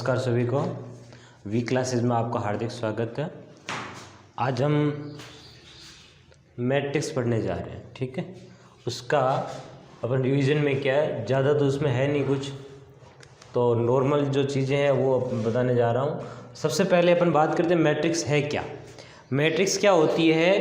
नमस्कार सभी को। वी क्लासेस में आपका हार्दिक स्वागत है। आज हम मैट्रिक्स पढ़ने जा रहे हैं, ठीक है। उसका अपन रिवीजन में क्या है, ज़्यादा तो उसमें है नहीं कुछ, तो नॉर्मल जो चीज़ें हैं वो बताने जा रहा हूँ। सबसे पहले अपन बात करते हैं मैट्रिक्स है क्या। मैट्रिक्स क्या होती है,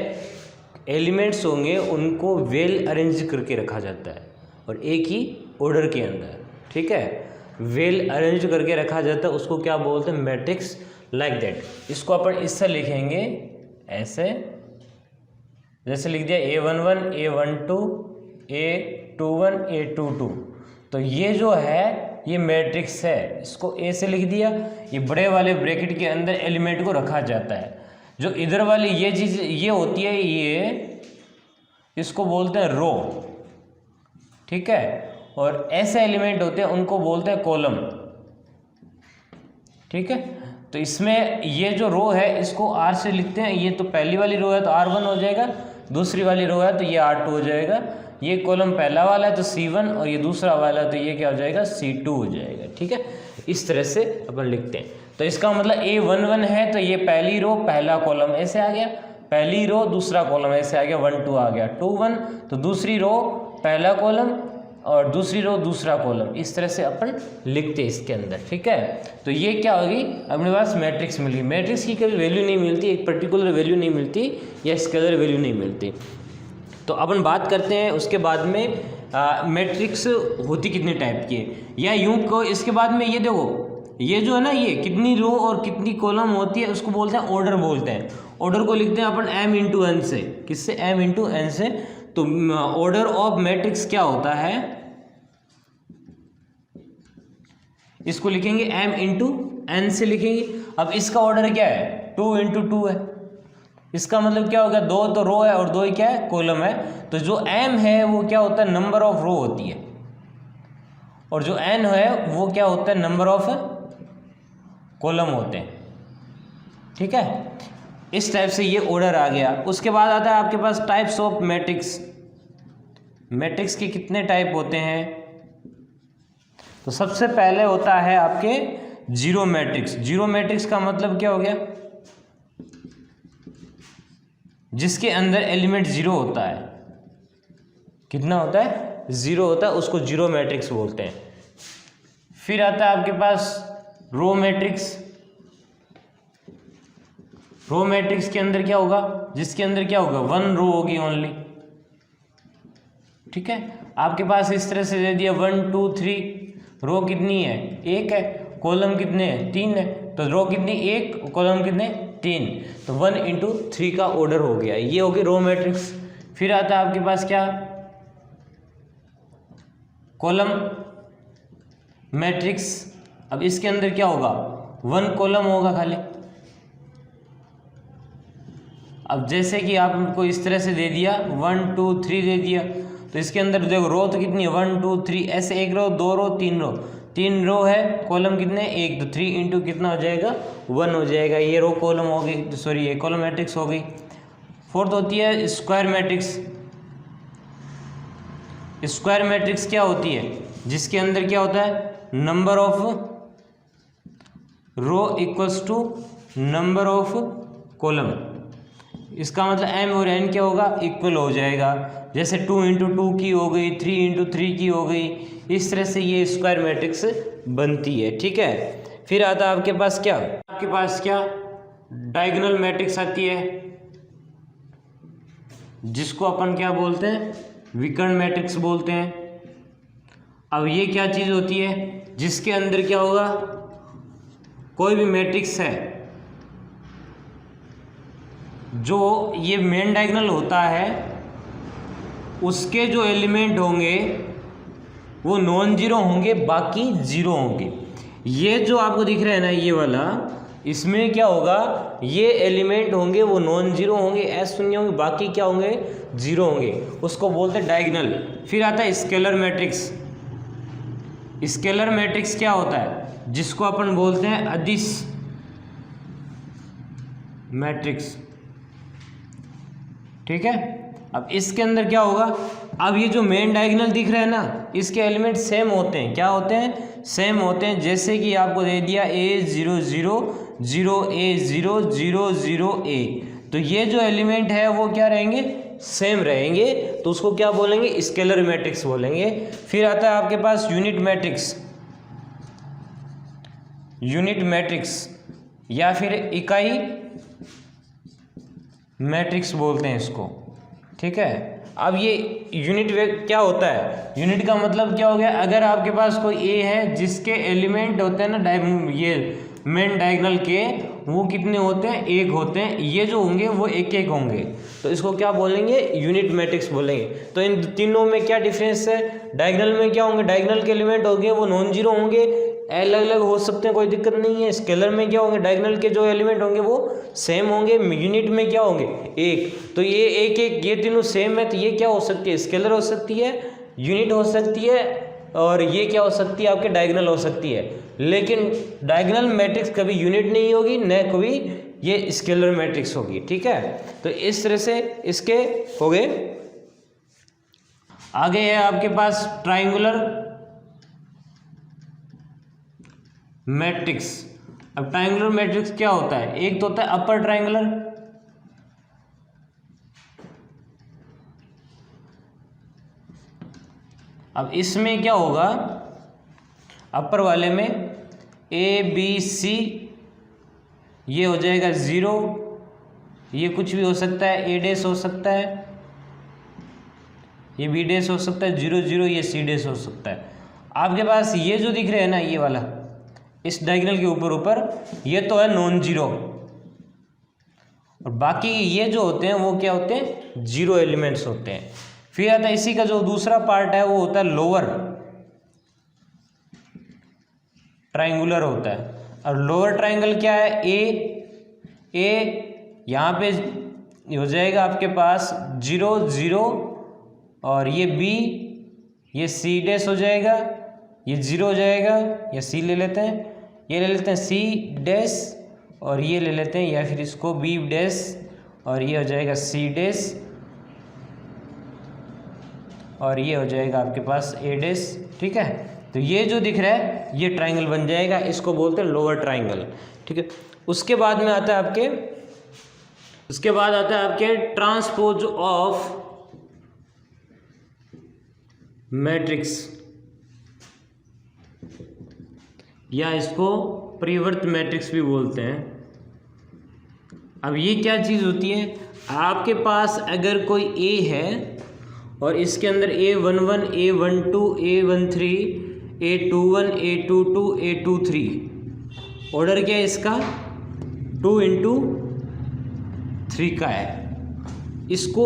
एलिमेंट्स होंगे उनको वेल अरेंज करके रखा जाता है और एक ही ऑर्डर के अंदर, ठीक है, वेल अरेंज करके रखा जाता है, उसको क्या बोलते हैं, मैट्रिक्स लाइक दैट। इसको अपन इससे लिखेंगे ऐसे, जैसे लिख दिया A11 A12 A21 A22, तो ये जो है ये मैट्रिक्स है। इसको ए से लिख दिया, ये बड़े वाले ब्रैकेट के अंदर एलिमेंट को रखा जाता है। जो इधर वाली ये चीज़ ये होती है, ये इसको बोलते हैं रो, ठीक है, और ऐसे एलिमेंट होते हैं उनको बोलते हैं कॉलम, ठीक है। तो इसमें ये जो रो है इसको R से लिखते हैं। ये तो पहली वाली रो है तो R1 हो जाएगा, दूसरी वाली रो है तो ये R2 हो जाएगा। ये कॉलम पहला वाला है तो C1 और ये दूसरा वाला है तो ये क्या हो जाएगा, C2 हो जाएगा, ठीक है। इस तरह से अपन लिखते हैं। तो इसका मतलब A11 है तो ये पहली रो पहला कॉलम ऐसे आ गया, पहली रो दूसरा कॉलम ऐसे आ गया, 1 2 आ गया, 2 1 तो दूसरी रो पहला कॉलम और दूसरी रो दूसरा कॉलम, इस तरह से अपन लिखते हैं इसके अंदर, ठीक है। तो ये क्या होगी, अपने पास मैट्रिक्स मिल गई। मैट्रिक्स की कभी वैल्यू नहीं मिलती, एक पर्टिकुलर वैल्यू नहीं मिलती या स्केलर वैल्यू नहीं मिलती। तो अपन बात करते हैं उसके बाद में मैट्रिक्स होती कितने टाइप की है, या यूं को इसके बाद में ये देखो, ये जो है ना, ये कितनी रो और कितनी कॉलम होती है उसको बोलते हैं ऑर्डर बोलते हैं। ऑर्डर को लिखते हैं अपन m इंटू एन से, किससे, m इंटू एन से। तो ऑर्डर ऑफ मैट्रिक्स क्या होता है, इसको लिखेंगे m इंटू एन से लिखेंगे। अब इसका ऑर्डर क्या है, 2 इंटू 2 है। इसका मतलब क्या होगा, 2 तो रो है और 2 ही क्या है, कॉलम है। तो जो m है वो क्या होता है, नंबर ऑफ रो होती है, और जो n है वो क्या होता है, नंबर ऑफ कॉलम होते हैं, ठीक है। इस टाइप से ये ऑर्डर आ गया। उसके बाद आता है आपके पास टाइप्स ऑफ मैट्रिक्स। मैट्रिक्स के कितने टाइप होते हैं, तो सबसे पहले होता है आपके जीरो मैट्रिक्स। जीरो मैट्रिक्स का मतलब क्या हो गया, जिसके अंदर एलिमेंट जीरो होता है। कितना होता है, जीरो होता है, उसको जीरो मैट्रिक्स बोलते हैं। फिर आता है आपके पास रो मैट्रिक्स। रो मैट्रिक्स के अंदर क्या होगा, जिसके अंदर क्या होगा, 1 रो होगी ओनली, ठीक है। आपके पास इस तरह से दे दिया 1 2 3, रो कितनी है, 1 है, कॉलम कितने हैं, 3 है, तो रो कितनी, 1, कॉलम कितने, 3, तो 1 इंटू 3 का ऑर्डर हो गया। ये हो गया रो मैट्रिक्स। फिर आता है आपके पास क्या, कॉलम मैट्रिक्स। अब इसके अंदर क्या होगा, 1 कॉलम होगा खाली। अब जैसे कि आपको इस तरह से दे दिया 1 2 3 दे दिया, तो इसके अंदर देखो रो तो कितनी है, 1 2 3, ऐसे 1 रो 2 रो 3 रो, 3 रो है, कॉलम कितने, 1, तो 3 इंटू कितना हो जाएगा, 1 हो जाएगा। ये रो कॉलम हो गई, सॉरी ये कॉलम मैट्रिक्स हो गई। फोर्थ होती है स्क्वायर मैट्रिक्स। स्क्वायर मैट्रिक्स क्या होती है, जिसके अंदर क्या होता है, number of row equals to number of column. इसका मतलब m और n क्या होगा, इक्वल हो जाएगा। जैसे 2 इंटू 2 की हो गई, 3 इंटू 3 की हो गई, इस तरह से ये स्क्वायर मैट्रिक्स बनती है, ठीक है। फिर आता है आपके पास क्या, आपके पास क्या, डायगोनल मैट्रिक्स आती है, जिसको अपन क्या बोलते हैं, विकर्ण मैट्रिक्स बोलते हैं। अब ये क्या चीज़ होती है, जिसके अंदर क्या होगा, कोई भी मैट्रिक्स है जो ये मेन डायगोनल होता है, उसके जो एलिमेंट होंगे वो नॉन जीरो होंगे, बाकी जीरो होंगे। ये जो आपको दिख रहा है ना, ये वाला, इसमें क्या होगा, ये एलिमेंट होंगे वो नॉन जीरो होंगे, एस शून्य होंगे, बाकी क्या होंगे, जीरो होंगे, उसको बोलते हैं डायगोनल। फिर आता है स्केलर मैट्रिक्स। स्केलर मैट्रिक्स क्या होता है, जिसको अपन बोलते हैं अदिश मैट्रिक्स, ठीक है। अब इसके अंदर क्या होगा, अब ये जो मेन डायगोनल दिख रहा है ना, इसके एलिमेंट सेम होते हैं। क्या होते हैं? सेम होते हैं। जैसे कि आपको दे दिया A0 0 0 A0 0 0 A, तो ये जो एलिमेंट है वो क्या रहेंगे? सेम रहेंगे। तो उसको क्या बोलेंगे? स्केलर मैट्रिक्स बोलेंगे। फिर आता है आपके पास यूनिट मैट्रिक्स, यूनिट मैट्रिक्स या फिर इकाई मैट्रिक्स बोलते हैं इसको, ठीक है। अब ये यूनिट क्या होता है? यूनिट का मतलब क्या हो गया? अगर आपके पास कोई ए है जिसके एलिमेंट होते हैं ना ये मेन डायगोनल के, वो कितने होते हैं? एक होते हैं। ये जो होंगे वो एक एक होंगे, तो इसको क्या बोलेंगे? यूनिट मैट्रिक्स बोलेंगे। तो इन तीनों में क्या डिफरेंस है? डायगोनल में क्या होंगे? डायगोनल के एलिमेंट होंगे वो नॉन जीरो होंगे, अलग अलग हो सकते हैं, कोई दिक्कत नहीं है। स्केलर में क्या होंगे? डायगोनल के जो एलिमेंट होंगे वो सेम होंगे। यूनिट में क्या होंगे? एक। तो ये एक एक ये तीनों सेम है, तो ये क्या हो सकती है? स्केलर हो सकती है, यूनिट हो सकती है, और ये क्या हो सकती है? आपके डायगोनल हो सकती है। लेकिन डायगोनल मैट्रिक्स कभी यूनिट नहीं होगी, न कभी ये स्केलर मैट्रिक्स होगी, ठीक है। तो इस तरह से इसके हो गए। आगे है आपके पास ट्राइंगुलर मैट्रिक्स। अब ट्राइंगुलर मैट्रिक्स क्या होता है? एक तो होता है अपर ट्राइंगुलर, अब इसमें क्या होगा? अपर वाले में ABC ये हो जाएगा 0, ये कुछ भी हो सकता है, A' हो सकता है, ये B' हो सकता है, 0 0 ये C' हो सकता है। आपके पास ये जो दिख रहे हैं ना, ये वाला इस डायगोनल के ऊपर ये तो है नॉन जीरो, और बाकी ये जो होते हैं वो क्या होते हैं? जीरो एलिमेंट्स होते हैं। फिर आता है इसी का जो दूसरा पार्ट है वो होता है लोअर ट्राइंगुलर होता है। और लोअर ट्राइंगल क्या है? ए यहाँ पे हो जाएगा आपके पास 0 0, और ये B, ये C' हो जाएगा, ये 0 हो जाएगा, या C ले लेते हैं, ये ले लेते हैं C', और ये ले लेते हैं, या फिर इसको B', और ये हो जाएगा C', और ये हो जाएगा आपके पास A', ठीक है। तो ये जो दिख रहा है ये ट्राइंगल बन जाएगा, इसको बोलते हैं लोअर ट्राइंगल, ठीक है। उसके बाद में आता है आपके ट्रांसपोज ऑफ मैट्रिक्स, या इसको परिवर्त मैट्रिक्स भी बोलते हैं। अब ये क्या चीज़ होती है? आपके पास अगर कोई A है और इसके अंदर A11 A12 A13 A21 A22 A23, order क्या है इसका? 2 into 3 का है। इसको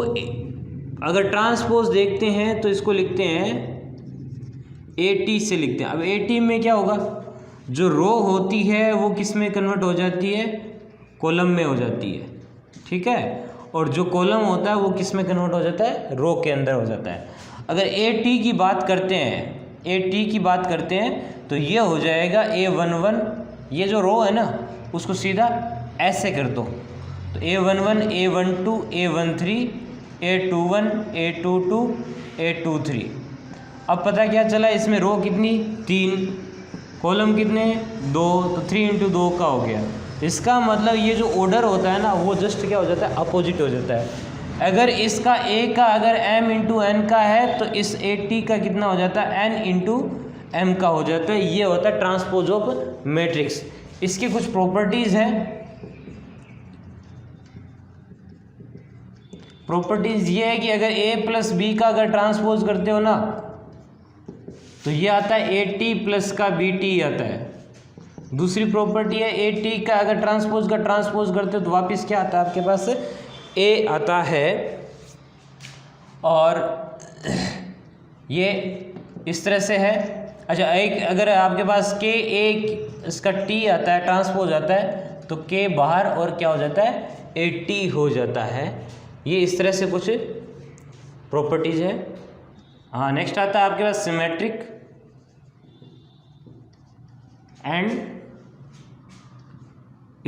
अगर ट्रांसपोज देखते हैं तो इसको लिखते हैं AT से लिखते हैं। अब AT में क्या होगा? जो रो होती है वो किस में कन्वर्ट हो जाती है? कॉलम में हो जाती है, ठीक है। और जो कॉलम होता है वो किस में कन्वर्ट हो जाता है? रो के अंदर हो जाता है। अगर AT की बात करते हैं तो ये हो जाएगा A11, ये जो रो है ना उसको सीधा ऐसे कर दो, तो A11 A12 A13 A21 A22 A23। अब पता क्या चला? इसमें रो कितनी? 3, कॉलम कितने? 2, तो 3 into 2 का हो गया। इसका मतलब ये जो ऑर्डर होता है ना वो जस्ट क्या हो जाता है? अपोजिट हो जाता है। अगर इसका A का अगर M into N का है तो इस AT का कितना हो जाता है? N into M का हो जाता है। ये होता है ट्रांसपोज ऑफ मैट्रिक्स। इसकी कुछ प्रॉपर्टीज हैं। प्रॉपर्टीज ये है कि अगर A प्लस B का अगर ट्रांसपोज करते हो ना तो ये आता है AT प्लस का BT आता है। दूसरी प्रॉपर्टी है AT का अगर ट्रांसपोज करते हो तो वापस क्या आता है आपके पास? A आता है। और ये इस तरह से है। अच्छा, एक अगर आपके पास K एक इसका T आता है, ट्रांसपोज आता है, तो K बाहर और क्या हो जाता है? AT हो जाता है। ये इस तरह से कुछ प्रॉपर्टीज है। हाँ, नेक्स्ट आता है आपके पास सिमेट्रिक एंड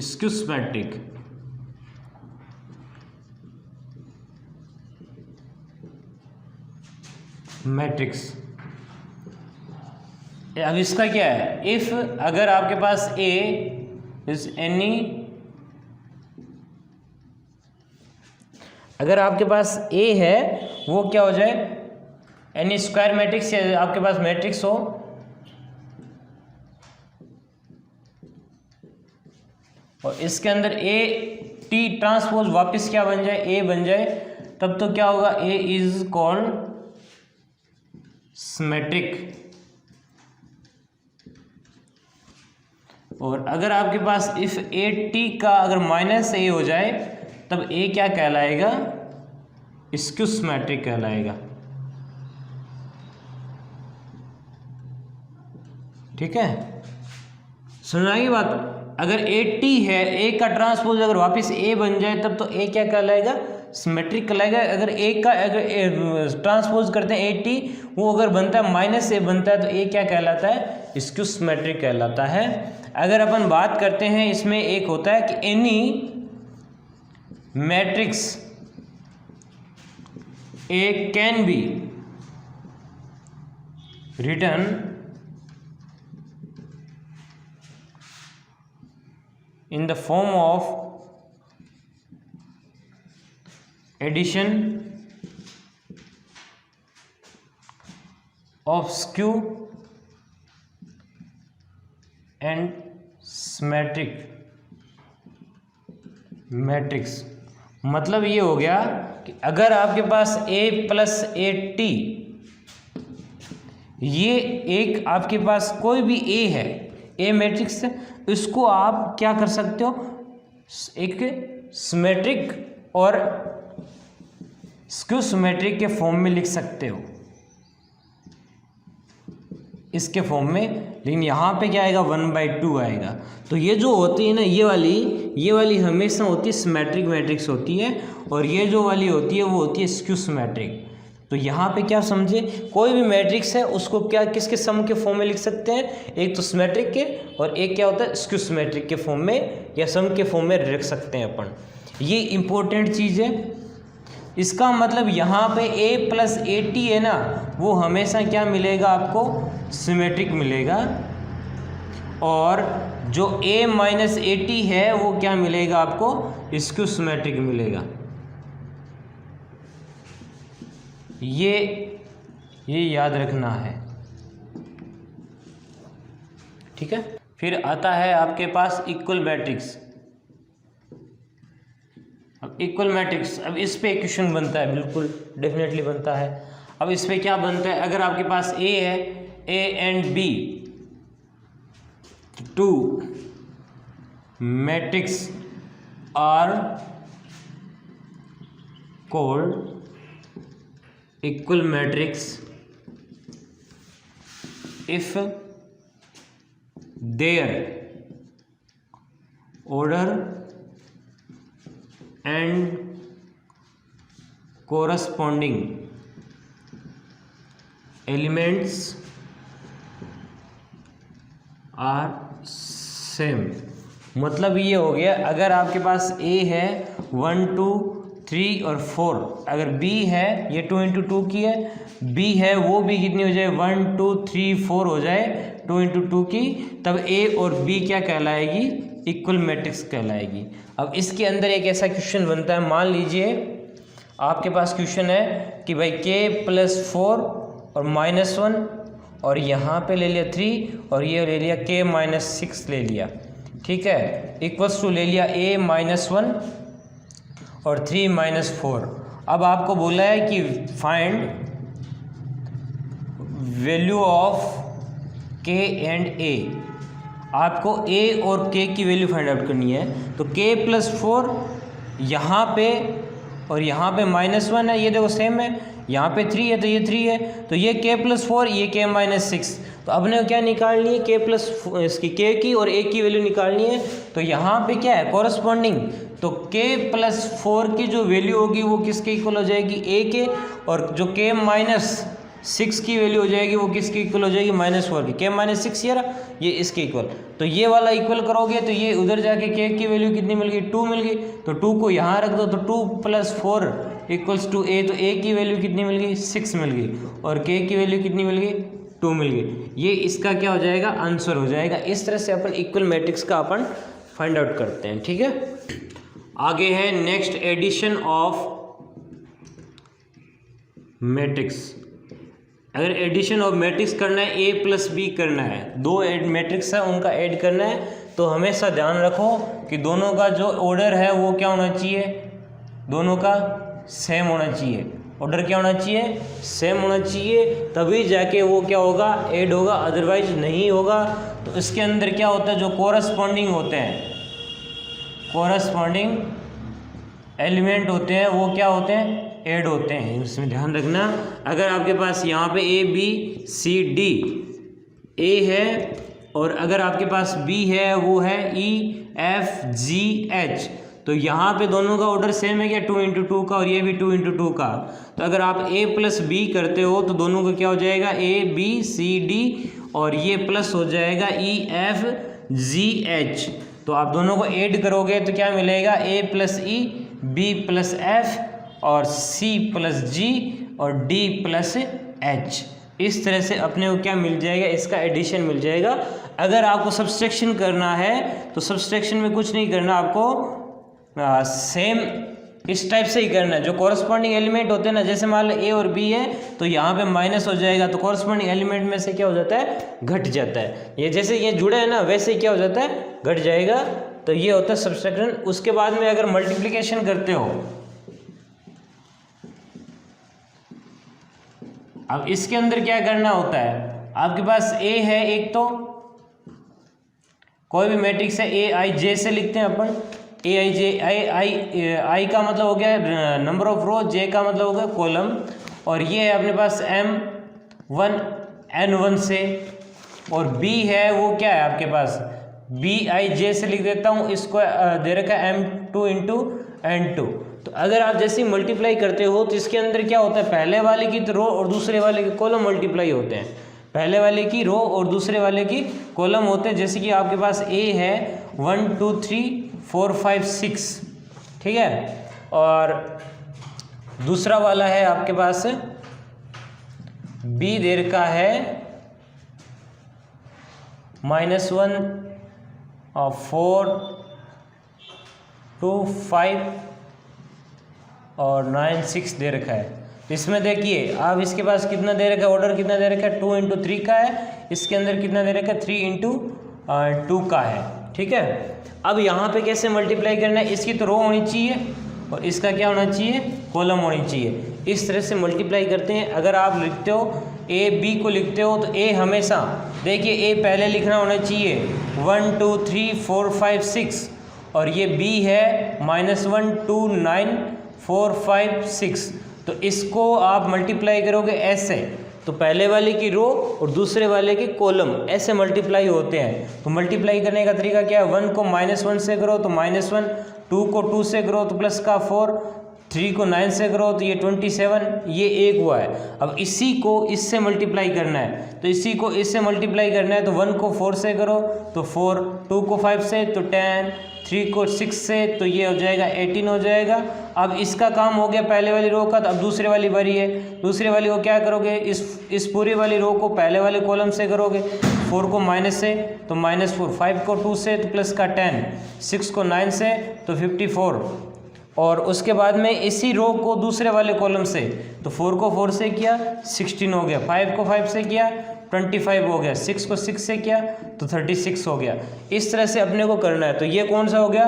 स्क्यूस्मेट्रिक। मैट्रिक्स। अब इसका क्या है, इफ अगर आपके पास ए इज एनी, अगर आपके पास ए है वो क्या हो जाए, एनी स्क्वायर मैट्रिक्स, या आपके पास मैट्रिक्स हो और इसके अंदर ए टी ट्रांसपोज वापस क्या बन जाए, ए बन जाए, तब तो क्या होगा, ए इज कॉल्ड सिमेट्रिक। और अगर आपके पास इफ ए टी का अगर माइनस ए हो जाए तब ए क्या कहलाएगा, स्क्यू सिमेट्रिक कहलाएगा। ठीक है, सुन रही बात। अगर ए टी है, ए का ट्रांसपोज अगर वापस ए बन जाए तब तो ए क्या कहलाएगा, सिमेट्रिक कहलाएगा। अगर ए का अगर ट्रांसपोज करते हैं ए टी, वो अगर बनता है माइनस ए बनता है तो ए क्या कहलाता है, स्क्यू सिमेट्रिक कहलाता है। अगर अपन बात करते हैं इसमें एक होता है कि any matrix A can be written in the form of addition of skew and symmetric matrix। मतलब ये हो गया कि अगर आपके पास a प्लस ए टी, ये एक आपके पास कोई भी a है, ए मैट्रिक्स, इसको आप क्या कर सकते हो, एक सिमेट्रिक और स्क्यू सिमेट्रिक के फॉर्म में लिख सकते हो, इसके फॉर्म में। लेकिन यहाँ पे क्या आएगा, 1/2 आएगा। तो ये जो होती है ना, ये वाली हमेशा होती है सिमेट्रिक मैट्रिक्स होती है, और ये जो वाली होती है वो होती है स्क्यू सिमेट्रिक। तो यहाँ पे क्या समझे, कोई भी मैट्रिक्स है उसको क्या किसके सम के फॉर्म में लिख सकते हैं, एक तो सिमेट्रिक के, और एक क्या होता है स्क्यू सिमेट्रिक के फॉर्म में या सम के फॉर्म में रख सकते हैं अपन। ये इंपॉर्टेंट चीज़ है। इसका मतलब यहाँ पे a प्लस ए टी है ना, वो हमेशा क्या मिलेगा आपको, सिमेट्रिक मिलेगा, और जो a माइनस ए टी है वो क्या मिलेगा आपको, स्क्यू सिमेट्रिक मिलेगा। ये याद रखना है। ठीक है, फिर आता है आपके पास इक्वल मैट्रिक्स। अब इक्वल मैट्रिक्स, अब इस पे क्वेश्चन बनता है, बिल्कुल डेफिनेटली बनता है। अब इस पे क्या बनता है, अगर आपके पास ए है, A and B two matrix are called equal matrix if their order and corresponding elements are same। मतलब ये हो गया, अगर आपके पास A है 1 2 3 और 4, अगर B है ये 2 × 2 की है, B है वो भी कितनी हो जाए 1 2 3 4 हो जाए 2 × 2 की, तब A और B क्या कहलाएगी, इक्वल मैट्रिक्स कहलाएगी। अब इसके अंदर एक ऐसा क्वेश्चन बनता है, मान लीजिए आपके पास क्वेश्चन है कि भाई K + 4 और -1, और यहाँ पे ले लिया 3 और ये ले लिया K - 6 ले लिया, ठीक है, इक्वल्स टू ले लिया A - 1 और 3 - 4। अब आपको बोला है कि find value of K and A। आपको A और K की वैल्यू फाइंड आउट करनी है। तो K + 4 यहाँ पे और यहाँ पे -1 है, ये देखो सेम है, यहाँ पे 3 है तो ये 3 है, तो ये K + 4 ये K - 6। तो अब ने क्या निकालनी है, इसकी K की और A की वैल्यू निकालनी है। तो यहाँ पे क्या है कॉरस्पॉन्डिंग, तो K + 4 की जो वैल्यू होगी वो किसके इक्वल हो जाएगी, A के, और जो K - 6 की वैल्यू हो जाएगी वो किसके इक्वल हो जाएगी, -4 की। K - 6 ये इसके इक्वल, तो ये वाला इक्वल करोगे तो ये उधर जाके K की वैल्यू कितनी मिल गई, 2 मिल गई। तो 2 को यहाँ रख दो, तो 2 + 4 इक्वल्स टू ए, तो ए की वैल्यू कितनी मिल गई 6 मिल गई और के की वैल्यू कितनी मिल गई 2 मिल गई। ये इसका क्या हो जाएगा आंसर हो जाएगा। इस तरह से अपन इक्वल मैट्रिक्स का अपन फाइंड आउट करते हैं। ठीक है, आगे है नेक्स्ट एडिशन ऑफ मैट्रिक्स। अगर एडिशन ऑफ मैट्रिक्स करना है ए प्लस बी करना है, दो मैट्रिक्स है उनका ऐड करना है, तो हमेशा ध्यान रखो कि दोनों का जो ऑर्डर है वो क्या होना चाहिए, दोनों का सेम होना चाहिए। ऑर्डर क्या होना चाहिए, सेम होना चाहिए, तभी जाके वो क्या होगा ऐड होगा, अदरवाइज नहीं होगा। तो इसके अंदर क्या होता है, जो कोरस्पॉन्डिंग होते हैं, कोरस्पॉन्डिंग एलिमेंट होते हैं वो क्या होते हैं ऐड होते हैं। इसमें ध्यान रखना, अगर आपके पास यहाँ पे A B C D A है और अगर आपके पास बी है वो है ई एफ जी एच, तो यहाँ पे दोनों का ऑर्डर सेम है क्या 2 इंटू 2 का, और ये भी 2 इंटू 2 का। तो अगर आप ए प्लस बी करते हो तो दोनों का क्या हो जाएगा ए बी सी डी, और ये प्लस हो जाएगा ई एफ जी एच। तो आप दोनों को ऐड करोगे तो क्या मिलेगा ए प्लस ई, बी प्लस एफ, और सी प्लस जी, और डी प्लस एच। इस तरह से अपने को क्या मिल जाएगा, इसका एडिशन मिल जाएगा। अगर आपको सब्सट्रैक्शन करना है तो सब्सट्रैक्शन में कुछ नहीं करना, आपको सेम इस टाइप से ही करना है। जो कॉरस्पॉन्डिंग एलिमेंट होते हैं ना, जैसे मान लो ए और बी है तो यहाँ पे माइनस हो जाएगा, तो कॉरस्पॉन्डिंग एलिमेंट में से क्या हो जाता है घट जाता है। ये जैसे ये जुड़ा है ना वैसे ही क्या हो जाता है घट जाएगा। तो ये होता है सब्सट्रैक्शन। उसके बाद में अगर मल्टीप्लिकेशन करते हो, अब इसके अंदर क्या करना होता है, आपके पास ए है एक, तो कोई भी मैट्रिक्स है ए आई जे से लिखते हैं अपन, ए आई जे, आई का मतलब हो गया नंबर ऑफ रो, जे का मतलब हो गया कॉलम, और ये है अपने पास M1 N1 से, और बी है वो क्या है आपके पास बी आई जे से लिख देता हूँ, इसको दे रखा है M2 इंटू N2। तो अगर आप जैसे ही मल्टीप्लाई करते हो तो इसके अंदर क्या होता है, पहले वाले की रो और दूसरे वाले के कॉलम मल्टीप्लाई होते हैं, पहले वाले की रो और दूसरे वाले की कॉलम होते हैं। जैसे कि आपके पास ए है 1 2 3 4 5 6, ठीक है, और दूसरा वाला है आपके पास बी दे रखा है -1 और 4 2 5 और 9 6 दे रखा है। इसमें देखिए आप इसके पास कितना दे रखा है, ऑर्डर कितना दे रखा है 2 इंटू 3 का है, इसके अंदर कितना दे रखा है 3 इंटू 2 का है। ठीक है, अब यहाँ पे कैसे मल्टीप्लाई करना है, इसकी तो रो होनी चाहिए और इसका क्या होना चाहिए कॉलम होनी चाहिए। इस तरह से मल्टीप्लाई करते हैं। अगर आप लिखते हो ए बी को लिखते हो तो ए हमेशा देखिए ए पहले लिखना होना चाहिए 1 2 3 4 5 6, और ये बी है -1 2 9 4 5 6। तो इसको आप मल्टीप्लाई करोगे ऐसे, तो पहले वाले की रो और दूसरे वाले की कॉलम ऐसे मल्टीप्लाई होते हैं। तो मल्टीप्लाई करने का तरीका क्या है, 1 को -1 से करो तो -1, 2 को 2 से करो तो प्लस का 4, 3 को 9 से करो तो ये 27, ये एक हुआ है। अब इसी को इससे मल्टीप्लाई करना है, तो इसी को इससे मल्टीप्लाई करना है, तो 1 को 4 से करो तो 4, 2 को 5 से तो 10, 3 को 6 से तो ये हो जाएगा 18 हो जाएगा। अब इसका काम हो गया पहले वाली रो का, तो अब दूसरे वाली बारी है। दूसरे वाली को क्या करोगे, इस पूरी वाली रो को पहले वाले कॉलम से करोगे, 4 को माइनस से तो -4, 5 को 2 से तो प्लस का 10, 6 को 9 से तो 54, और उसके बाद में इसी रो को दूसरे वाले कॉलम से, तो 4 को 4 से किया 16 हो गया, 5 को 5 से किया 25 हो गया, 6 को 6 से किया तो 36 हो गया। इस तरह से अपने को करना है। तो ये कौन सा हो गया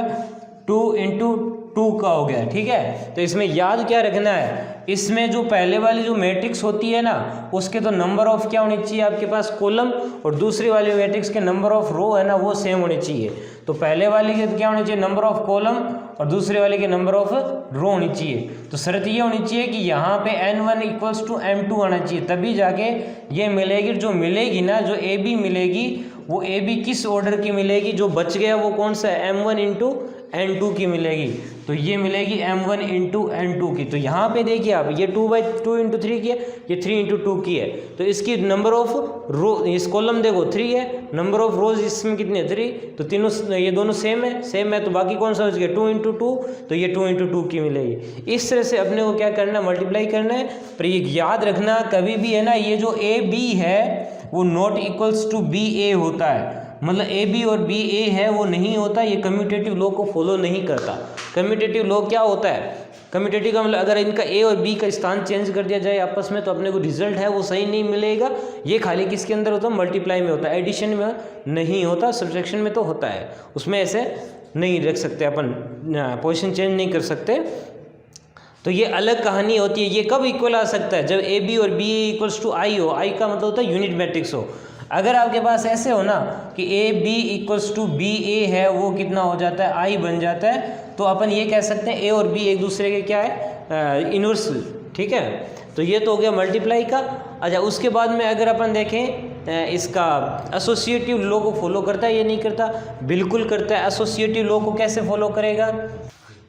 2 इंटू 2 का हो गया। ठीक है, तो इसमें याद क्या रखना है, इसमें जो पहले वाली जो मैट्रिक्स होती है ना उसके तो नंबर ऑफ क्या होनी चाहिए आपके पास कॉलम, और दूसरी वाली मैट्रिक्स के नंबर ऑफ रो है ना वो सेम होनी चाहिए। तो पहले वाले के क्या होनी चाहिए नंबर ऑफ कॉलम, और दूसरे वाले के नंबर ऑफ रो होनी चाहिए। तो शर्त ये होनी चाहिए कि यहाँ पे n1 = m2 आना चाहिए, तभी जाके ये मिलेगी। जो मिलेगी ना, जो ए बी मिलेगी वो ए बी किस ऑर्डर की मिलेगी, जो बच गया वो कौन सा है m1 × N2 की मिलेगी, तो ये मिलेगी M1 इंटू N2 की। तो यहाँ पे देखिए आप, ये 2/2 इंटू 3 की है, ये 3 इंटू 2 की है, तो इसकी नंबर ऑफ रो, इस कॉलम देखो 3 है, नंबर ऑफ रोज इसमें कितने हैं 3, तो तीनों ये दोनों सेम है, तो बाकी कौन सा बच गया 2 इंटू 2, तो ये 2 इंटू 2 की मिलेगी। इस तरह से अपने को क्या करना है, मल्टीप्लाई करना है। पर ये याद रखना कभी भी है ना, ये जो ए बी है वो नॉट इक्वल्स टू बी ए होता है, मतलब ए बी और बी ए है वो नहीं होता, ये कम्यूटेटिव लॉ को फॉलो नहीं करता। कम्यूटेटिव लॉ क्या होता है, कम्यूटेटिव का मतलब अगर इनका ए और बी का स्थान चेंज कर दिया जाए आपस में, तो अपने को रिजल्ट है वो सही नहीं मिलेगा। ये खाली किसके अंदर होता है, मल्टीप्लाई में होता है, एडिशन में नहीं होता, सब्ट्रैक्शन में तो होता है, उसमें ऐसे नहीं रख सकते अपन, पोजीशन चेंज नहीं कर सकते। तो ये अलग कहानी होती है। ये कब इक्वल आ सकता है, जब ए बी और बी ए इक्वल्स टू आई हो, आई का मतलब होता है यूनिट मैट्रिक्स हो। अगर आपके पास ऐसे हो ना कि A B equals to B A है, वो कितना हो जाता है, आई बन जाता है, तो अपन ये कह सकते हैं ए और बी एक दूसरे के क्या है, इन्वर्स, ठीक है। तो ये तो हो गया मल्टीप्लाई का। अच्छा, उसके बाद में अगर अपन देखें इसका एसोसिएटिव लॉ को फॉलो करता है या नहीं करता, बिल्कुल करता है। एसोसिएटिव लॉ को कैसे फॉलो करेगा,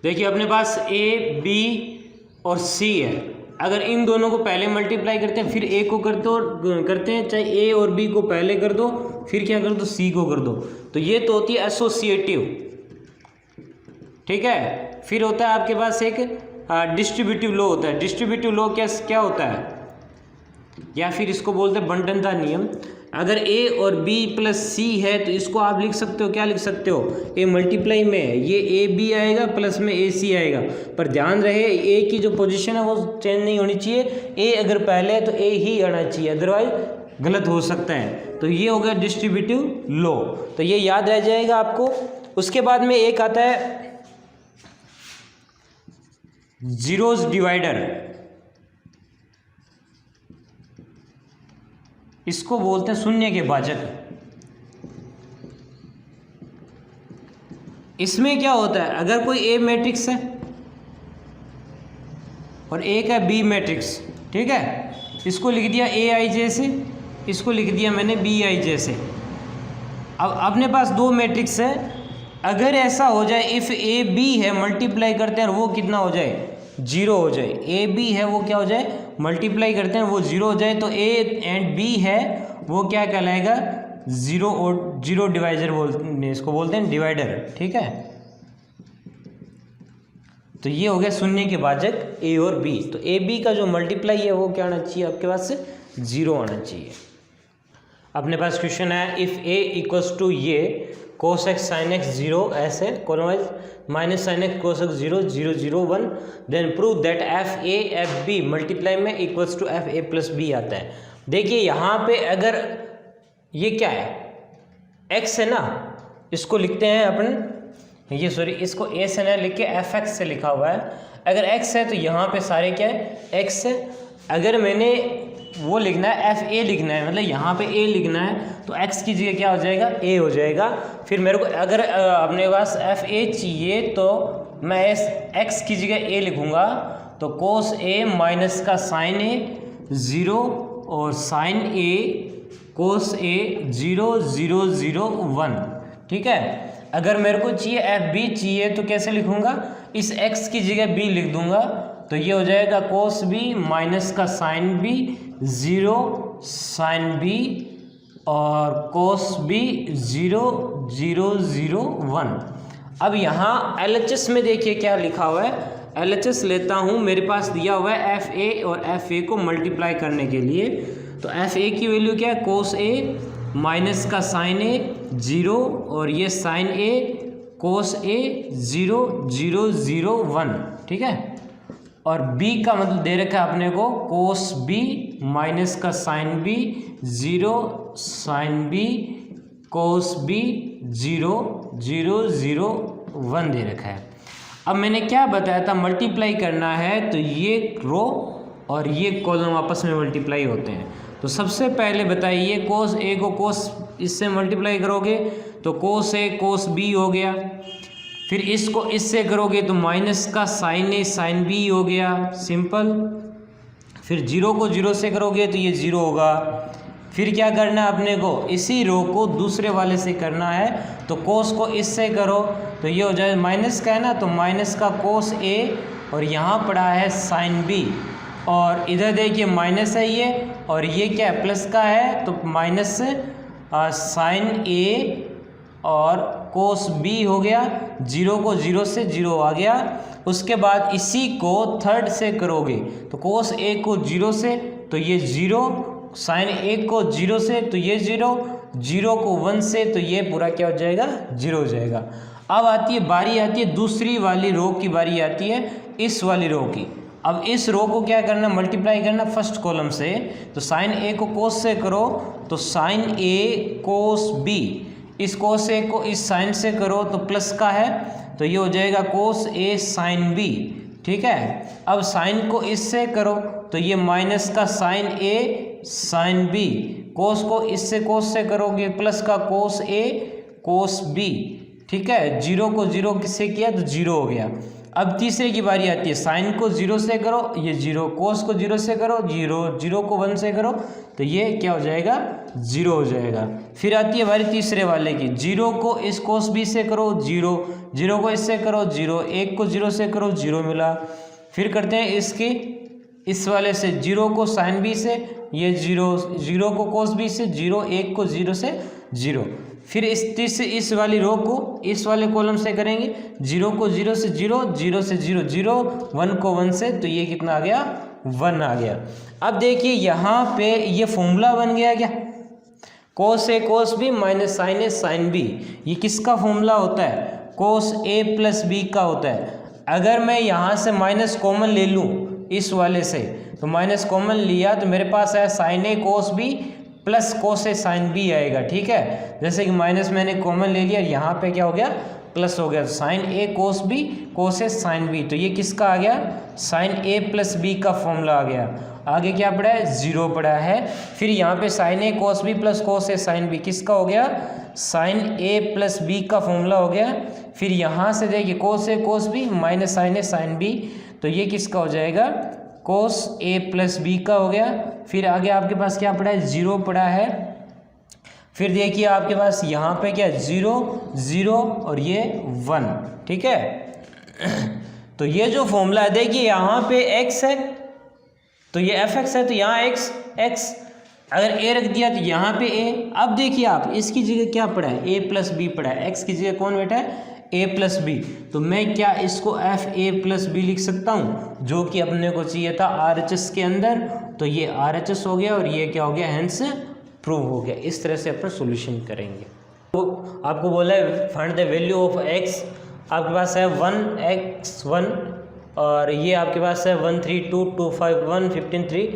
देखिए अपने पास ए बी और सी है, अगर इन दोनों को पहले मल्टीप्लाई करते हैं फिर ए को करते हैं, चाहे ए और बी को पहले कर दो फिर क्या कर दो, सी को कर दो, तो ये तो होती है एसोसिएटिव, ठीक है। फिर होता है आपके पास एक डिस्ट्रीब्यूटिव लॉ होता है। डिस्ट्रीब्यूटिव लॉ क्या होता है, या फिर इसको बोलते हैं बंटन का नियम। अगर ए और बी प्लस सी है तो इसको आप लिख सकते हो, क्या लिख सकते हो, ए मल्टीप्लाई में है, ये ए बी आएगा प्लस में ए सी आएगा, पर ध्यान रहे ए की जो पोजीशन है वो चेंज नहीं होनी चाहिए, ए अगर पहले है तो ए ही आना चाहिए, अदरवाइज गलत हो सकता है। तो ये हो गया डिस्ट्रीब्यूटिव लॉ, तो ये याद रह जाएगा आपको। उसके बाद में एक आता है जीरोस डिवाइडर, इसको बोलते हैं शून्य के भाजक। इसमें क्या होता है, अगर कोई ए मैट्रिक्स है और एक है बी मैट्रिक्स, ठीक है, इसको लिख दिया ए आई जे से, इसको लिख दिया मैंने बी आई जे से। अब अपने पास दो मैट्रिक्स है, अगर ऐसा हो जाए इफ़ ए बी है मल्टीप्लाई करते हैं और वो कितना हो जाए, जीरो हो जाए, ए बी है वो क्या हो जाए, मल्टीप्लाई करते हैं वो जीरो हो जाए, तो ए एंड बी है वो क्या कहलाएगा, जीरो, और जीरो डिवाइजर बोलते, इसको बोलते हैं डिवाइडर, ठीक है। तो ये हो गया शून्य के भाजक ए और बी। तो ए बी का जो मल्टीप्लाई है वो क्या आना चाहिए आपके पास से, जीरो आना चाहिए। अपने पास क्वेश्चन है, इफ़ ए इक्वल्स टू ये cos x sin x 0 ऐसे columnwise minus sin x cos x 0 0 0 1, then prove that F A F B multiply में equals to F A plus B आता है। देखिए यहाँ पे अगर ये क्या है, x है ना, इसको लिखते हैं अपन, ये सॉरी इसको a से ना लिख के एफ एक्स से लिखा हुआ है। अगर x है तो यहाँ पे सारे क्या है, x है। अगर मैंने वो लिखना है, एफ ए लिखना है, मतलब यहाँ पे ए लिखना है, तो x की जगह क्या हो जाएगा, a हो जाएगा। फिर मेरे को अगर अपने पास एफ ए चाहिए तो मैं x की जगह a लिखूँगा, तो कोस a माइनस का साइन a 0 और साइन a कोस a 0 0 0 1, ठीक है। अगर मेरे को चाहिए एफ बी चाहिए तो कैसे लिखूँगा, इस x की जगह b लिख दूँगा, तो ये हो जाएगा कोस बी माइनस का साइन बी 0 साइन बी और कोस बी 0 0 0 1। अब यहाँ LHS में देखिए क्या लिखा हुआ है, LHS लेता हूँ, मेरे पास दिया हुआ है एफ ए और एफ ए को मल्टीप्लाई करने के लिए। तो एफ ए की वैल्यू क्या है, कोस ए माइनस का साइन ए 0 और ये साइन ए कोस ए 0 0 0 1, ठीक है। और b का मतलब दे रखा है अपने को कोस b माइनस का साइन b 0 साइन b कोस b 0 0 0 1 दे रखा है। अब मैंने क्या बताया था, मल्टीप्लाई करना है तो ये रो और ये कॉलम आपस में मल्टीप्लाई होते हैं। तो सबसे पहले बताइए, कोस a को कोस इससे मल्टीप्लाई करोगे तो कोस a कोस b हो गया, फिर इसको इससे करोगे तो माइनस का साइन ए साइन बी हो गया, सिंपल। फिर 0 को 0 से करोगे तो ये 0 होगा, फिर क्या करना है अपने को, इसी रो को दूसरे वाले से करना है। तो कोस को इससे करो तो ये हो जाए माइनस का है ना, तो माइनस का कोस ए, और यहाँ पड़ा है साइन बी, और इधर देखिए माइनस है ये, और ये क्या है प्लस का है, तो माइनस साइन ए और कोस बी हो गया। जीरो को जीरो से जीरो आ गया। उसके बाद इसी को थर्ड से करोगे तो कोस ए को जीरो से तो ये जीरो, साइन ए को जीरो से तो ये जीरो, जीरो को वन से तो ये पूरा क्या हो जाएगा, जीरो हो जाएगा। अब आती है बारी आती है दूसरी वाली रो की बारी आती है, इस वाली रो की। अब इस रो को क्या करना, मल्टीप्लाई करना फर्स्ट कॉलम से। तो साइन ए को कोस से करो तो साइन ए कोस बी, इस कोस ए को इस साइन से करो तो प्लस का है तो ये हो जाएगा कोस ए साइन बी, ठीक है। अब साइन को इससे करो तो ये माइनस का साइन ए साइन बी, कोस को इससे कोस से करोगे प्लस का कोस ए कोस बी, ठीक है। जीरो को जीरो किससे किया तो जीरो हो गया। अब तीसरे की बारी आती है, साइन को जीरो से करो ये जीरो, कोस को जीरो से करो जीरो, जीरो को वन से करो तो ये क्या हो जाएगा, जीरो हो जाएगा। फिर आती है बारी तीसरे वाले की, जीरो को इस कोस बी से करो जीरो, जीरो को इससे करो जीरो, एक को जीरो से करो जीरो मिला। फिर करते हैं इसकी इस वाले से, जीरो को साइन बी से ये जीरो, जीरो को कोस बी से जीरो, एक को जीरो से जीरो। फिर इस वाली रो को इस वाले कॉलम से करेंगे, जीरो को जीरो से जीरो, जीरो से जीरो जीरो, वन को वन से तो ये कितना आ गया, वन आ गया। अब देखिए यहाँ पे ये फॉर्मूला बन गया क्या, कोस ए कोस बी माइनस साइन ए साइन बी। ये किसका फॉर्मूला होता है, कोस ए प्लस बी का होता है। अगर मैं यहाँ से माइनस कॉमन ले लूँ इस वाले से, तो माइनस कॉमन लिया तो मेरे पास है साइन ए कोस बी प्लस कोस ए साइन बी आएगा, ठीक है। जैसे कि माइनस मैंने कॉमन ले लिया, यहाँ पे क्या हो गया, प्लस हो गया। तो साइन ए कोस बी कोस ए साइन बी, तो ये किसका आ गया, साइन ए प्लस बी का फॉर्मूला आ गया। आगे क्या पड़ा है, जीरो पड़ा है। फिर यहाँ पे साइन ए कोस बी प्लस कोस ए साइन बी किसका हो गया, साइन ए प्लस बी का फॉर्मूला हो गया। फिर यहाँ से देखिए कोस ए कोस बी माइनस साइन ए साइन बी, तो ये किसका हो जाएगा, कोस ए प्लस बी का हो गया। फिर आगे आपके पास क्या पड़ा है, जीरो पड़ा है। फिर देखिए आपके पास यहाँ पे क्या, जीरो जीरो और ये वन, ठीक है। तो ये जो फॉर्मूला है देखिए यहाँ पे x है तो ये fx है, तो यहाँ x अगर a रख दिया तो यहाँ पे a। अब देखिए आप इसकी जगह क्या पड़ा है, a प्लस बी पड़ा है, x की जगह कौन बैठा है, a प्लस बी। तो मैं क्या इसको एफ ए प्लस बी लिख सकता हूँ, जो कि अपने को चाहिए था RHS के अंदर। तो ये RHS हो गया और ये क्या हो गया, हेंस प्रूव हो गया। इस तरह से अपन सोल्यूशन करेंगे। तो आपको बोला है find the value of x, आपके पास है 1x1 और ये आपके पास है 1 3 2 2 5 1 15 3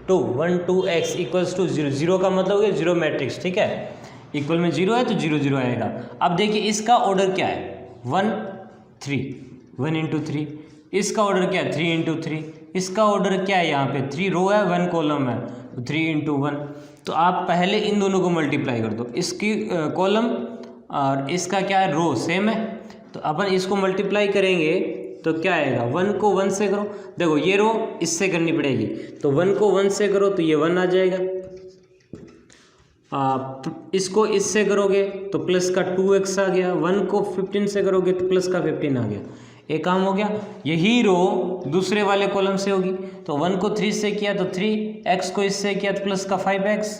2 1 2x इक्वल्स टू 0। जीरो का मतलब है जीरो मैट्रिक्स, ठीक है। इक्वल में जीरो है तो जीरो जीरो आएगा। अब देखिए इसका ऑर्डर क्या है, 1 3 1 इंटू 3, इसका ऑर्डर क्या है 3 इंटू 3, इसका ऑर्डर क्या है, यहाँ पे 3 रो है 1 कॉलम है तो 3 इंटू 1। तो आप पहले इन दोनों को मल्टीप्लाई कर दो, इसकी कॉलम और इसका क्या है रो सेम है, तो अपन इसको मल्टीप्लाई करेंगे तो क्या आएगा, 1 को 1 से करो, देखो ये रो इससे करनी पड़ेगी, तो 1 को 1 से करो तो ये 1 आ जाएगा। इसको इससे करोगे तो प्लस का 2x आ गया, 1 को 15 से करोगे तो प्लस का 15 आ गया। एक काम हो गया। यही रो दूसरे वाले कॉलम से होगी, तो 1 को 3 से किया तो 3, x को इससे किया तो प्लस का 5x,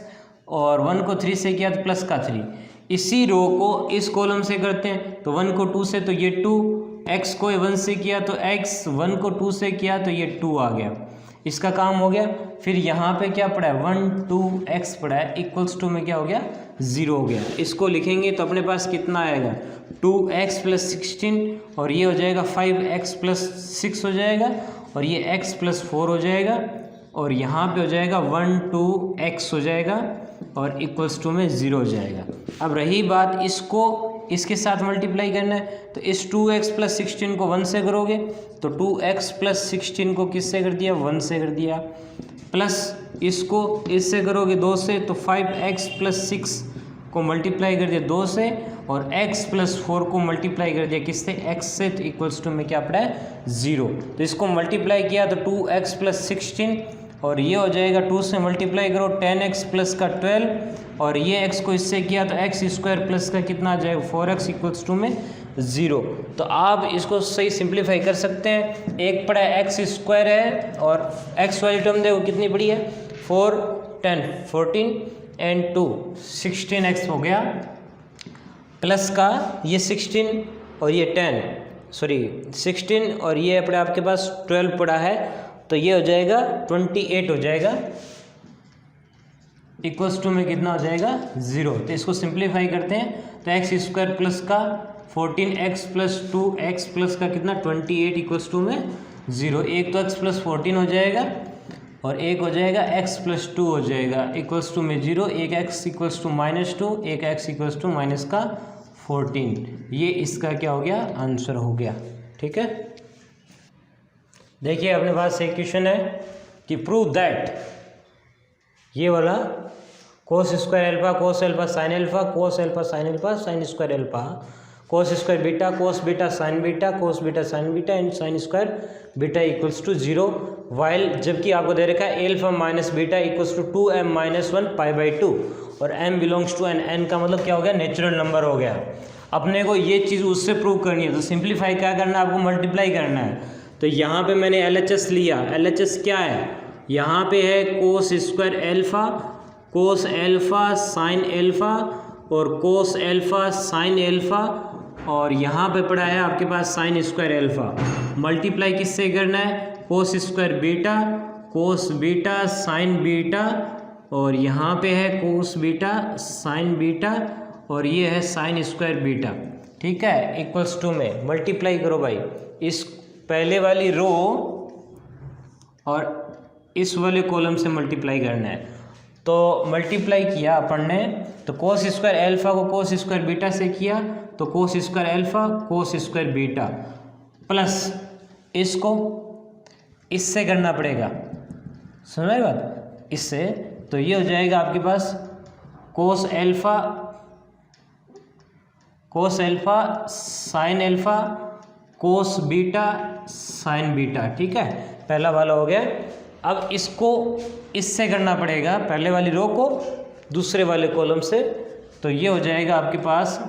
और 1 को 3 से किया तो प्लस का 3। इसी रो को इस कॉलम से करते हैं, तो 1 को 2 से तो ये 2, x को 1 से किया तो x, 1 को 2 से किया तो ये 2 आ गया। इसका काम हो गया। फिर यहाँ पे क्या पड़ा है 1 2x पड़ा है, इक्वल्स टू में क्या हो गया 0 हो गया। इसको लिखेंगे तो अपने पास कितना आएगा 2x प्लस 16 और ये हो जाएगा 5x प्लस 6 हो जाएगा, और ये x प्लस 4 हो जाएगा, और यहाँ पे हो जाएगा 1 2x हो जाएगा और इक्वल्स टू में 0 हो जाएगा। अब रही बात इसको इसके साथ मल्टीप्लाई करना है, तो इस 2x प्लस 16 को 1 से करोगे तो 2x प्लस 16 को किससे कर दिया 1 से कर दिया, प्लस इसको इससे करोगे 2 से तो 5x प्लस 6 को मल्टीप्लाई कर दिया 2 से, और x प्लस 4 को मल्टीप्लाई कर दिया किससे x से, तो इक्वल्स टू में क्या पड़ा है 0। तो इसको मल्टीप्लाई किया तो 2x प्लस 16 और ये हो जाएगा 2 से मल्टीप्लाई करो 10x प्लस का 12 और ये x को इससे किया तो x स्क्वायर प्लस का कितना आ जाएगा 4x इक्वल्स टू में 0। तो आप इसको सही सिंप्लीफाई कर सकते हैं। एक पड़ा x स्क्वायर है और x वाली टर्म देखो कितनी बड़ी है 4 10 14 एंड 2 16x हो गया प्लस का ये 16 और ये 16 और ये पड़ा आपके पास 12 पड़ा है तो ये हो जाएगा 28 हो जाएगा इक्वल्स टू में कितना हो जाएगा 0। तो इसको सिंप्लीफाई करते हैं तो एक्स स्क्वायर प्लस का 14x प्लस 2x प्लस का कितना 28 इक्वल्स टू में 0। एक तो x प्लस 14 हो जाएगा और एक हो जाएगा x प्लस 2 हो जाएगा इक्वल्स टू में 0। एक x इक्वल्स टू -2 एक x इक्वल्स टू माइनस का 14। ये इसका क्या हो गया आंसर हो गया। ठीक है, देखिए अपने पास एक क्वेश्चन है कि प्रूव दैट ये वाला cos square alpha cos alpha sine alpha cos alpha sine alpha sine square alpha cos square beta cos beta sine beta cos beta sine beta and sine square beta equals to 0 while जबकि आपको दे रखा है alpha minus beta equals to 2m-1 π/2 और m belongs to n का मतलब क्या हो गया नेचुरल नंबर हो गया। अपने को ये चीज़ उससे प्रूव करनी है तो सिंप्लीफाई क्या करना है आपको मल्टीप्लाई करना है। तो यहाँ पे मैंने LHS लिया। LHS क्या है यहाँ पे है कोस स्क्वायर एल्फा साइन एल्फा और कोस एल्फा साइन एल्फा और यहाँ पे पड़ा है आपके पास साइन स्क्वायर एल्फा। मल्टीप्लाई किससे करना है कोस स्क्वायर बीटा साइन बीटा और यहाँ पे है कोस बीटा साइन बीटा और ये है साइन स्क्वायर बीटा। ठीक है, इक्वल्स टू में मल्टीप्लाई करो भाई इस पहले वाली रो और इस वाले कॉलम से मल्टीप्लाई करना है। तो मल्टीप्लाई किया अपन ने तो कोस स्क्वायर एल्फा को कोस स्क्वायर बीटा से किया तो कोस square alpha cos square beta plus इसको इससे करना पड़ेगा। समझ रहे बात इससे तो ये हो जाएगा आपके पास cos alpha sine alpha cos beta sine beta. ठीक है, पहला वाला हो गया। अब इसको इससे करना पड़ेगा पहले वाली रो को दूसरे वाले कॉलम से तो ये हो जाएगा आपके पास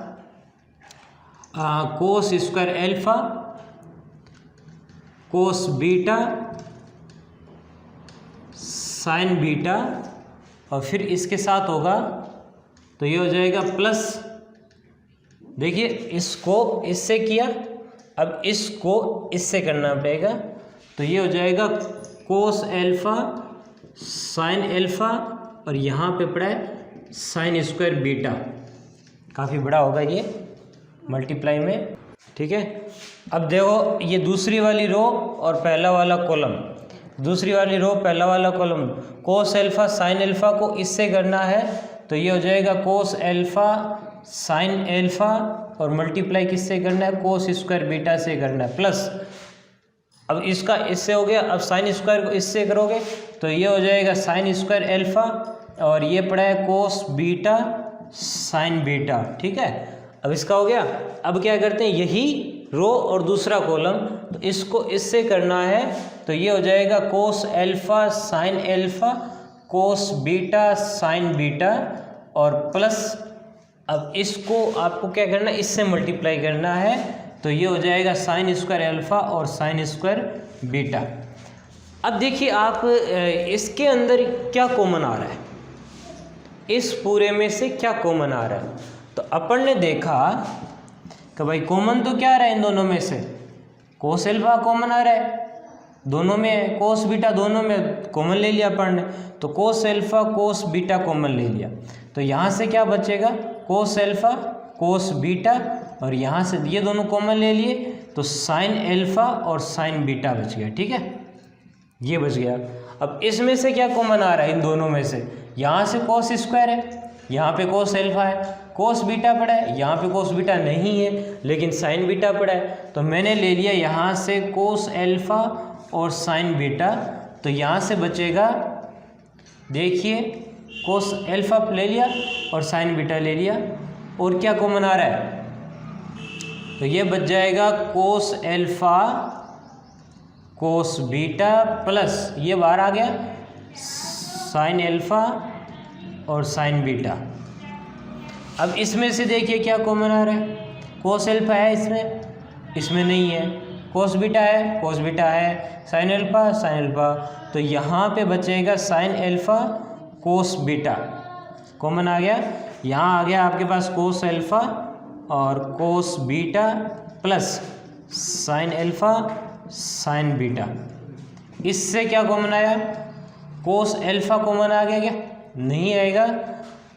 cos square alpha cos beta sine beta और फिर इसके साथ होगा तो ये हो जाएगा प्लस। देखिए इसको इससे किया अब इसको इससे करना पड़ेगा तो ये हो जाएगा कोस एल्फा साइन एल्फा और यहाँ पे पड़ा है साइन स्क्वायर बीटा। काफ़ी बड़ा होगा ये मल्टीप्लाई में। ठीक है, अब देखो ये दूसरी वाली रो और पहला वाला कॉलम। दूसरी वाली रो पहला वाला कॉलम कोस एल्फा साइन एल्फा को इससे करना है तो ये हो जाएगा कोस एल्फा साइन एल्फा और मल्टीप्लाई किससे करना है कोस स्क्वायर बीटा से करना है प्लस। अब इसका इससे हो गया। अब साइन स्क्वायर को इससे करोगे तो ये हो जाएगा साइन स्क्वायर एल्फा और ये पड़ा है कोस बीटा साइन बीटा। ठीक है, अब इसका हो गया। अब क्या करते हैं यही रो और दूसरा कॉलम तो इसको इससे करना है तो ये हो जाएगा कोस alpha sine alpha cos beta sine beta और प्लस। अब इसको आपको क्या करना है इससे मल्टीप्लाई करना है तो ये हो जाएगा साइन स्क्वायर एल्फा और साइन स्क्वायर बीटा। अब देखिए आप इसके अंदर क्या कॉमन आ रहा है, इस पूरे में से क्या कॉमन आ रहा है। तो अपन ने देखा कि भाई कॉमन तो क्या आ रहा है इन दोनों में से कोस एल्फा कॉमन आ रहा है, दोनों में कोस बीटा दोनों में कॉमन ले लिया अपन ने तो कोस एल्फा कोस बीटा कॉमन ले लिया। तो यहाँ से क्या बचेगा कोस एल्फा कोस बीटा और यहाँ से ये दोनों कॉमन ले लिए तो साइन एल्फा और साइन बीटा बच गया। ठीक है, ये बच गया। अब इसमें से क्या कॉमन आ रहा है इन दोनों में से, यहाँ से कोस स्क्वायर है, यहाँ पे कोस एल्फा है, कोस बीटा पड़ा है, यहाँ पे कोस बीटा नहीं है लेकिन साइन बीटा पड़ा है तो मैंने ले लिया यहाँ से कोस एल्फा और साइन बीटा। तो यहाँ से बचेगा देखिए कोस एल्फा ले लिया और साइन बीटा ले लिया और क्या कॉमन आ रहा है तो ये बच जाएगा कोस एल्फा कोस बीटा प्लस ये बाहर आ गया साइन अल्फ़ा और साइन बीटा। अब इसमें से देखिए क्या कॉमन आ रहा है, कोस अल्फ़ा है इसमें नहीं है, कोस बीटा है, साइन अल्फ़ा, तो यहाँ पे बचेगा sine alpha cos beta, common आ गया। यहाँ आ गया आपके पास कोस अल्फ़ा और cos beta plus sine alpha sine beta. इससे क्या कॉमन आया, कोस अल्फ़ा कॉमन आ गया क्या, नहीं आएगा।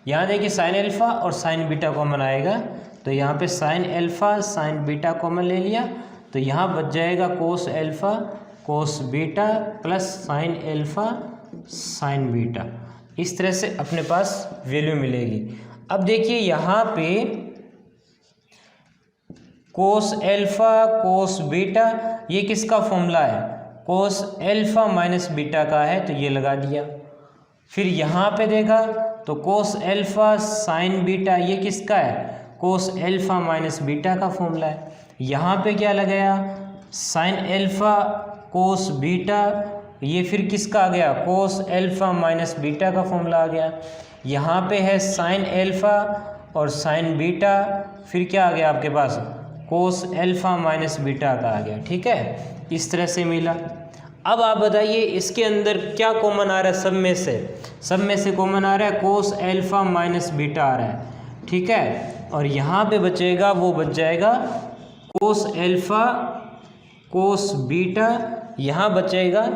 यहाँ देखिए साइन अल्फ़ा और साइन बीटा कॉमन आएगा, तो यहाँ पे sign alpha sine beta common ले लिया, तो यहाँ बच जाएगा cos alpha cos beta plus sine alpha sine beta. इस तरह से अपने पास वैल्यू मिलेगी। अब देखिए यहाँ पे कोस अल्फ़ा कोस बीटा, ये किसका फॉर्मूला है, कोस अल्फ़ा माइनस बीटा का है, तो ये लगा दिया। फिर यहाँ पे देखा तो कोस अल्फ़ा साइन बीटा, ये किसका है, कोस अल्फ़ा माइनस बीटा का फॉर्मूला है। यहाँ पे क्या लगाया, साइन अल्फ़ा कोस बीटा, ये फिर किसका आ गया, कोस अल्फ़ा माइनस बीटा का फॉर्मूला आ गया। यहाँ पे है साइन अल्फ़ा और साइन बीटा, फिर क्या आ गया आपके पास, कोस अल्फ़ा माइनस बीटा का आ गया। ठीक है, इस तरह से मिला। अब आप बताइए इसके अंदर क्या कॉमन आ रहा है, सब में से कॉमन आ रहा है कोस अल्फ़ा माइनस बीटा आ रहा है। ठीक है, और यहाँ पे बचेगा, वो बच जाएगा कोस अल्फ़ा कोस बीटा, यहाँ बचेगा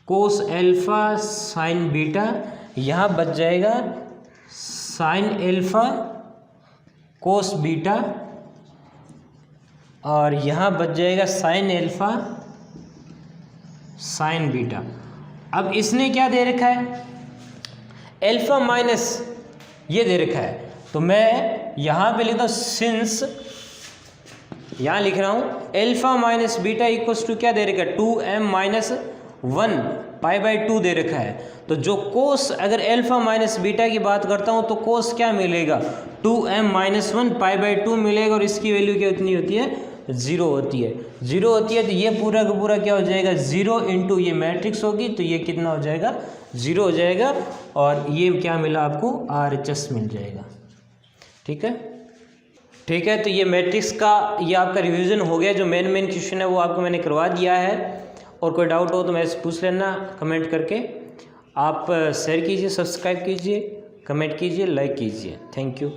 कोस अल्फ़ा साइन बीटा, यहाँ बच जाएगा साइन अल्फ़ा कोस बीटा, और यहाँ बच जाएगा साइन अल्फ़ा साइन बीटा। अब इसने क्या दे रखा है, अल्फ़ा माइनस ये दे रखा है, तो मैं यहाँ पे लिखता हूँ सिंस, यहाँ लिख रहा हूँ alpha minus beta equals to क्या दे रखा है, 2m माइनस 1 पाई/2 दे रखा है। तो जो कोस, अगर अल्फ़ा माइनस बीटा की बात करता हूँ तो कोस क्या मिलेगा, 2m माइनस 1 पाई/2 मिलेगा, और इसकी वैल्यू क्या उतनी होती है, 0 होती है। तो ये पूरा का पूरा क्या हो जाएगा, 0 इंटू ये मैट्रिक्स होगी, तो ये कितना हो जाएगा, 0 हो जाएगा, और ये क्या मिला आपको, RHS मिल जाएगा। ठीक है, तो ये मैट्रिक्स का ये आपका रिवीजन हो गया। जो मेन क्वेश्चन है वो आपको मैंने करवा दिया है, और कोई डाउट हो तो मेरे से पूछ लेना कमेंट करके। आप शेयर कीजिए, सब्सक्राइब कीजिए, कमेंट कीजिए, लाइक कीजिए। Thank you.